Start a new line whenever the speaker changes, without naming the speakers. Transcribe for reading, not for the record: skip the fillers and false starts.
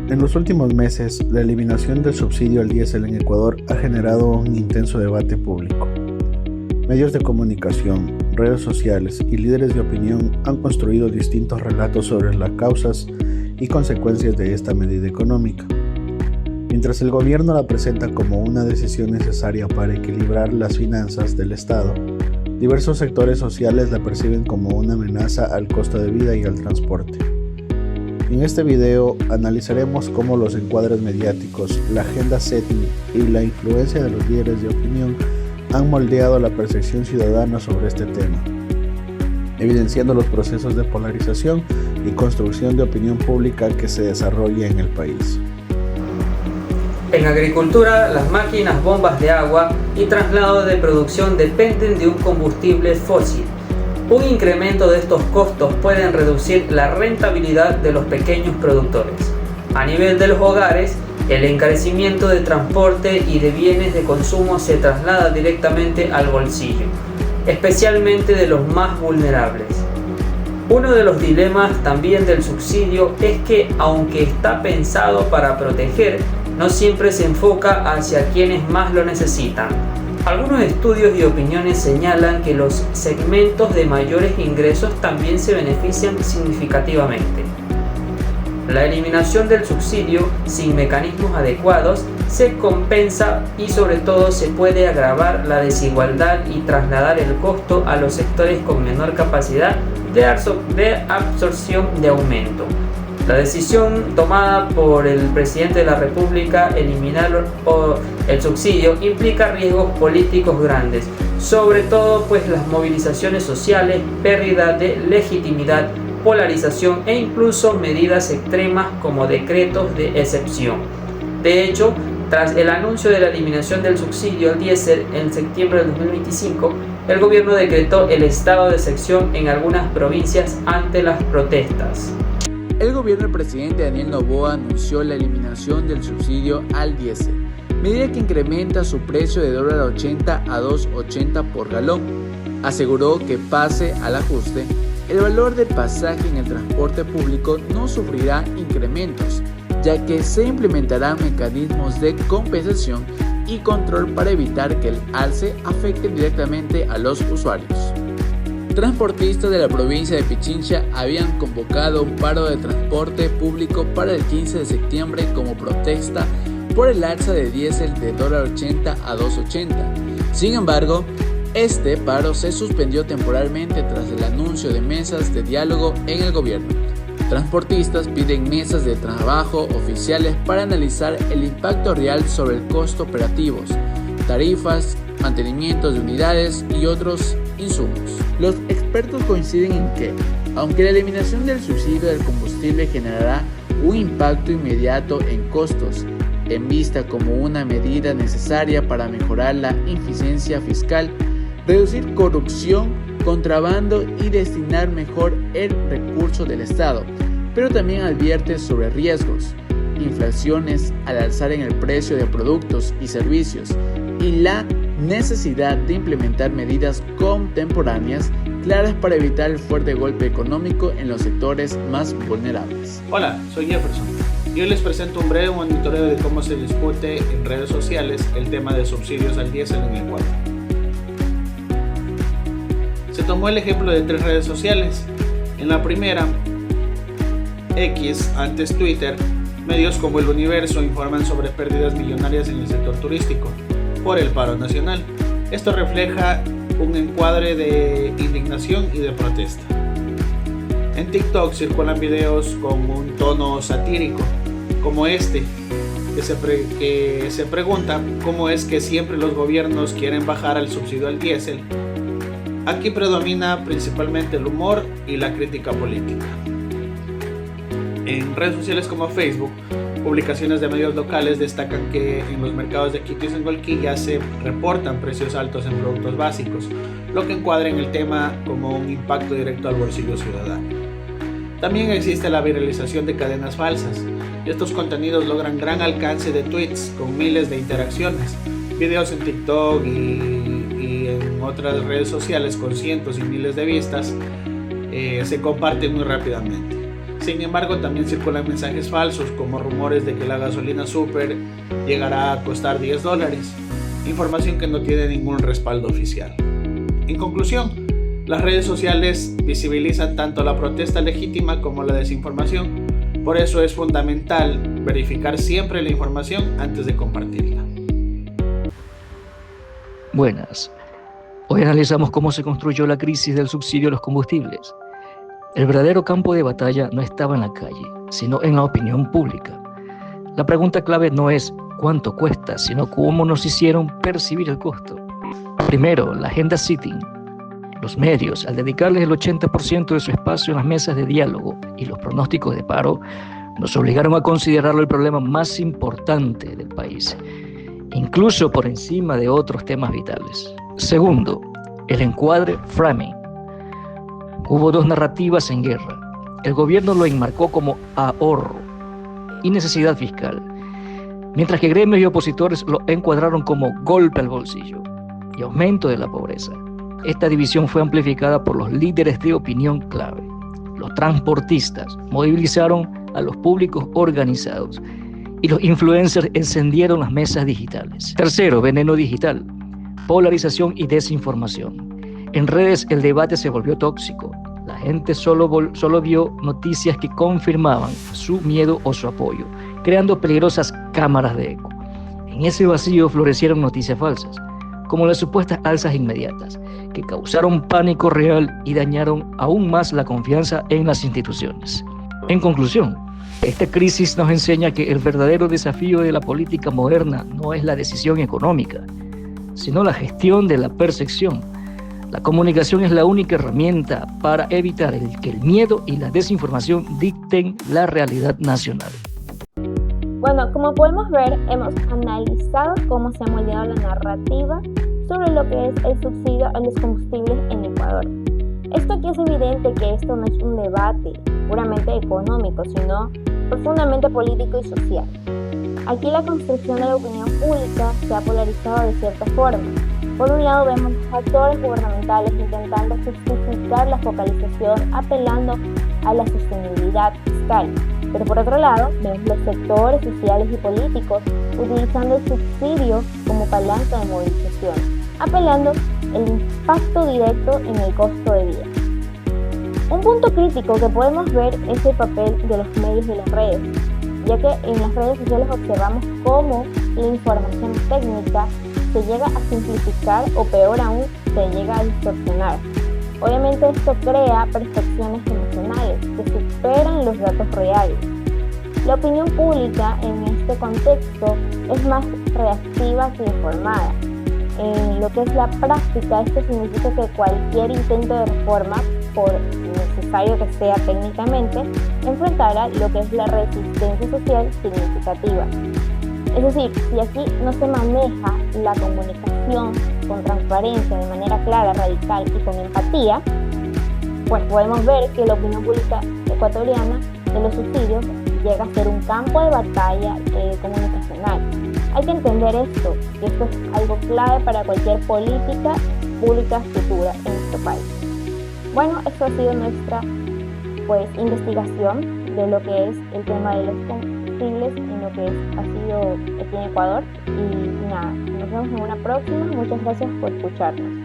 En los últimos meses, la eliminación del subsidio al diésel en Ecuador ha generado un intenso debate público. Medios de comunicación, redes sociales y líderes de opinión han construido distintos relatos sobre las causas y consecuencias de esta medida económica. Mientras el gobierno la presenta como una decisión necesaria para equilibrar las finanzas del Estado, diversos sectores sociales la perciben como una amenaza al costo de vida y al transporte. En este video analizaremos cómo los encuadres mediáticos, la agenda setting y la influencia de los líderes de opinión han moldeado la percepción ciudadana sobre este tema, evidenciando los procesos de polarización y construcción de opinión pública que se desarrolla en el país.
En agricultura, las máquinas bombas de agua y traslado de producción dependen de un combustible fósil. Un incremento de estos costos puede reducir la rentabilidad de los pequeños productores. A nivel de los hogares, el encarecimiento de transporte y de bienes de consumo se traslada directamente al bolsillo, especialmente de los más vulnerables. Uno de los dilemas también del subsidio es que, aunque está pensado para proteger, no siempre se enfoca hacia quienes más lo necesitan. Algunos estudios y opiniones señalan que los segmentos de mayores ingresos también se benefician significativamente. La eliminación del subsidio sin mecanismos adecuados se compensa y sobre todo se puede agravar la desigualdad y trasladar el costo a los sectores con menor capacidad de absorción de aumento. La decisión tomada por el presidente de la República, eliminar el subsidio, implica riesgos políticos grandes, sobre todo pues las movilizaciones sociales, pérdida de legitimidad, polarización e incluso medidas extremas como decretos de excepción. De hecho, tras el anuncio de la eliminación del subsidio al diésel en septiembre de 2025, el gobierno decretó el estado de excepción en algunas provincias ante las protestas.
El gobierno del presidente Daniel Noboa anunció la eliminación del subsidio al diésel, medida que incrementa su precio de $1.80 a $2.80 por galón. Aseguró que pase al ajuste, el valor del pasaje en el transporte público no sufrirá incrementos, ya que se implementarán mecanismos de compensación y control para evitar que el alce afecte directamente a los usuarios. Transportistas de la provincia de Pichincha habían convocado un paro de transporte público para el 15 de septiembre como protesta por el alza de diésel de $1.80 a $2.80. Sin embargo, este paro se suspendió temporalmente tras el anuncio de mesas de diálogo en el gobierno. Transportistas piden mesas de trabajo oficiales para analizar el impacto real sobre el costo operativos, tarifas, mantenimientos de unidades y otros insumos. Los expertos coinciden en que, aunque la eliminación del subsidio del combustible generará un impacto inmediato en costos, en vista como una medida necesaria para mejorar la eficiencia fiscal, reducir corrupción, contrabando y destinar mejor el recurso del Estado, pero también advierte sobre riesgos, inflaciones al alzar en el precio de productos y servicios y la necesidad de implementar medidas contemporáneas claras para evitar el fuerte golpe económico en los sectores más vulnerables.
Hola, soy Jefferson y hoy les presento un breve monitoreo de cómo se discute en redes sociales el tema de subsidios al diésel en Ecuador. Se tomó el ejemplo de 3 redes sociales. En la primera, X, antes Twitter, medios como El Universo informan sobre pérdidas millonarias en el sector turístico por el paro nacional. Esto refleja un encuadre de indignación y de protesta. En TikTok circulan videos con un tono satírico, como este, que se pregunta cómo es que siempre los gobiernos quieren bajar el subsidio al diésel. Aquí predomina principalmente el humor y la crítica política. En redes sociales como Facebook, publicaciones de medios locales destacan que en los mercados de Quito y Singolquilla se reportan precios altos en productos básicos, lo que encuadra en el tema como un impacto directo al bolsillo ciudadano. También existe la viralización de cadenas falsas, y estos contenidos logran gran alcance de tweets con miles de interacciones, videos en TikTok y en otras redes sociales con cientos y miles de vistas se comparten muy rápidamente. Sin embargo, también circulan mensajes falsos como rumores de que la gasolina super llegará a costar $10, información que no tiene ningún respaldo oficial. En conclusión, las redes sociales visibilizan tanto la protesta legítima como la desinformación. Por eso es fundamental verificar siempre la información antes de compartirla.
Buenas. Hoy analizamos cómo se construyó la crisis del subsidio a los combustibles. El verdadero campo de batalla no estaba en la calle, sino en la opinión pública. La pregunta clave no es cuánto cuesta, sino cómo nos hicieron percibir el costo. Primero, la agenda sitting. Los medios, al dedicarles el 80% de su espacio en las mesas de diálogo y los pronósticos de paro, nos obligaron a considerarlo el problema más importante del país, incluso por encima de otros temas vitales. Segundo, el encuadre framing. Hubo dos narrativas en guerra. El gobierno lo enmarcó como ahorro y necesidad fiscal, mientras que gremios y opositores lo encuadraron como golpe al bolsillo y aumento de la pobreza. Esta división fue amplificada por los líderes de opinión clave. Los transportistas movilizaron a los públicos organizados y los influencers encendieron las mesas digitales. Tercero, veneno digital, polarización y desinformación. En redes el debate se volvió tóxico. La gente solo vio noticias que confirmaban su miedo o su apoyo, creando peligrosas cámaras de eco. En ese vacío florecieron noticias falsas, como las supuestas alzas inmediatas, que causaron pánico real y dañaron aún más la confianza en las instituciones. En conclusión, esta crisis nos enseña que el verdadero desafío de la política moderna no es la decisión económica, sino la gestión de la percepción. La comunicación es la única herramienta para evitar que el miedo y la desinformación dicten la realidad nacional.
Bueno, como podemos ver, hemos analizado cómo se ha moldeado la narrativa sobre lo que es el subsidio a los combustibles en Ecuador. Esto aquí es evidente que esto no es un debate puramente económico, sino profundamente político y social. Aquí la construcción de la opinión pública se ha polarizado de cierta forma. Por un lado vemos actores gubernamentales intentando justificar la focalización apelando a la sostenibilidad fiscal, pero por otro lado vemos los sectores sociales y políticos utilizando el subsidio como palanca de movilización, apelando el impacto directo en el costo de vida. Un punto crítico que podemos ver es el papel de los medios y las redes, ya que en las redes sociales observamos cómo la información técnica se llega a simplificar o peor aún, se llega a distorsionar. Obviamente esto crea percepciones emocionales que superan los datos reales. La opinión pública en este contexto es más reactiva que informada. En lo que es la práctica, esto significa que cualquier intento de reforma, por necesario que sea técnicamente, enfrentará lo que es la resistencia social significativa. Es decir, si aquí no se maneja la comunicación con transparencia, de manera clara, radical y con empatía, pues podemos ver que la opinión pública ecuatoriana de los subsidios llega a ser un campo de batalla comunicacional. Hay que entender esto, que esto es algo clave para cualquier política pública futura en nuestro país. Bueno, esto ha sido nuestra investigación de lo que es el tema de los combustibles en lo que ha sido aquí en Ecuador. Y nada, nos vemos en una próxima. Muchas gracias por escucharnos.